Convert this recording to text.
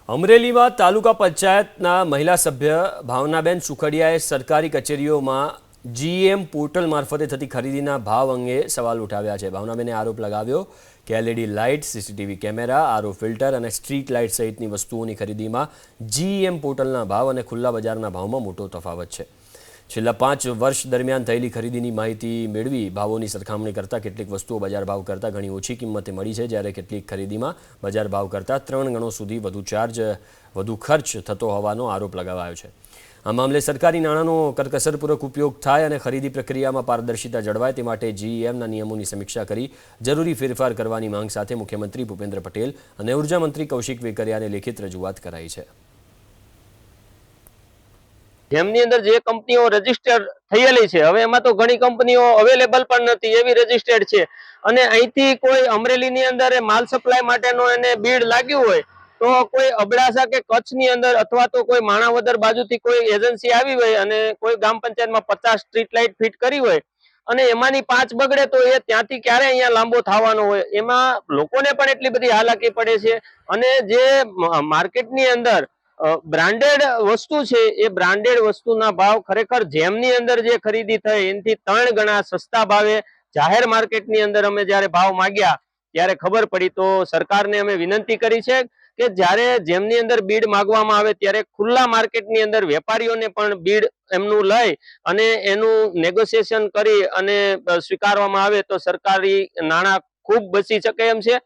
અમરેલીમાં તાલુકા પંચાયતના મહિલા સભ્ય ભાવનાબેન સુખડિયાએ સરકારી કચેરીઓમાં જીએમ પોર્ટલ મારફતે થતી ખરીદીના ભાવ અંગે સવાલ ઉઠાવ્યા છે। ભાવનાબેને આરોપ લગાવ્યો કે LED light, CCTV camera, RO filter અને સ્ટ્રીટ લાઇટ સહિતની વસ્તુઓની ખરીદીમાં જીએમ પોર્ટલના ભાવ અને ખુલ્લા બજારના ભાવમાં મોટો તફાવત છે। છેલ્લા 5 વર્ષ દરમિયાન થયેલી ખરીદીની માહિતી મેળવી ભાવોની સરખામણી કરતાં કેટલીક વસ્તુઓ બજાર ભાવ કરતાં ઘણી ઓછી કિંમતે મળી છે, જ્યારે કેટલીક ખરીદીમાં બજાર ભાવ કરતાં 3 ગણો સુધી વધુ ખર્ચ થતો હોવાનો આરોપ લગાવાયો છે। આ મામલે સરકારી નાણાંનો કરકસરપૂર્વક ઉપયોગ થાય અને ખરીદી પ્રક્રિયામાં પારદર્શિતા જળવાય તે માટે જીઈએમના નિયમોની સમીક્ષા કરી જરૂરી ફેરફાર કરવાની માંગ સાથે મુખ્યમંત્રી ભૂપેન્દ્ર પટેલ અને ઉર્જા મંત્રી કૌશિક વેકરિયાને લેખિત રજૂઆત કરાઈ છે। જેમની અંદર જે કંપનીઓ રજીસ્ટર થયેલી છે, હવે એમાં તો ઘણી કંપનીઓ અવેલેબલ પણ નથી એવી રજીસ્ટર્ડ છે અને અહીંથી કોઈ અમરેલીની અંદર માલ સપ્લાય માટેનો એને બીડ લાગ્યું હોય તો કોઈ અબડાસા કે કચ્છની અંદર અથવા તો કોઈ માણાવદર બાજુથી કોઈ એજન્સી આવી હોય અને કોઈ ગ્રામ પંચાયતમાં 50 સ્ટ્રીટ લાઇટ ફિટ કરી હોય અને એમાંની 5 બગડે તો એ ત્યાંથી ક્યારે અહીંયા લાંબો થવાનો હોય, એમાં લોકોને પણ એટલી બધી હાલાકી પડે છે। અને જે માર્કેટની અંદર બ્રાન્ડેડ વસ્તુ છે એ બ્રાન્ડેડ વસ્તુના ભાવ ખરેખર જેમની અંદર જે ખરીદી થઈ એનાથી 3 ગણા સસ્તા ભાવે જાહેર માર્કેટની અંદર અમે જ્યારે ભાવ માંગ્યા ત્યારે ખબર પડી તો સરકારને અમે વિનંતી કરી છે કે જ્યારે જેમની અંદર બીડ માંગવામાં આવે ત્યારે ખુલ્લા માર્કેટની અંદર વેપારીઓને પણ બીડ એમનું લઈ અને એનું નેગોશિએશન કરી અને સ્વીકારવામાં આવે તો સરકારી નાણાં ખૂબ બચી શકે એમ છે।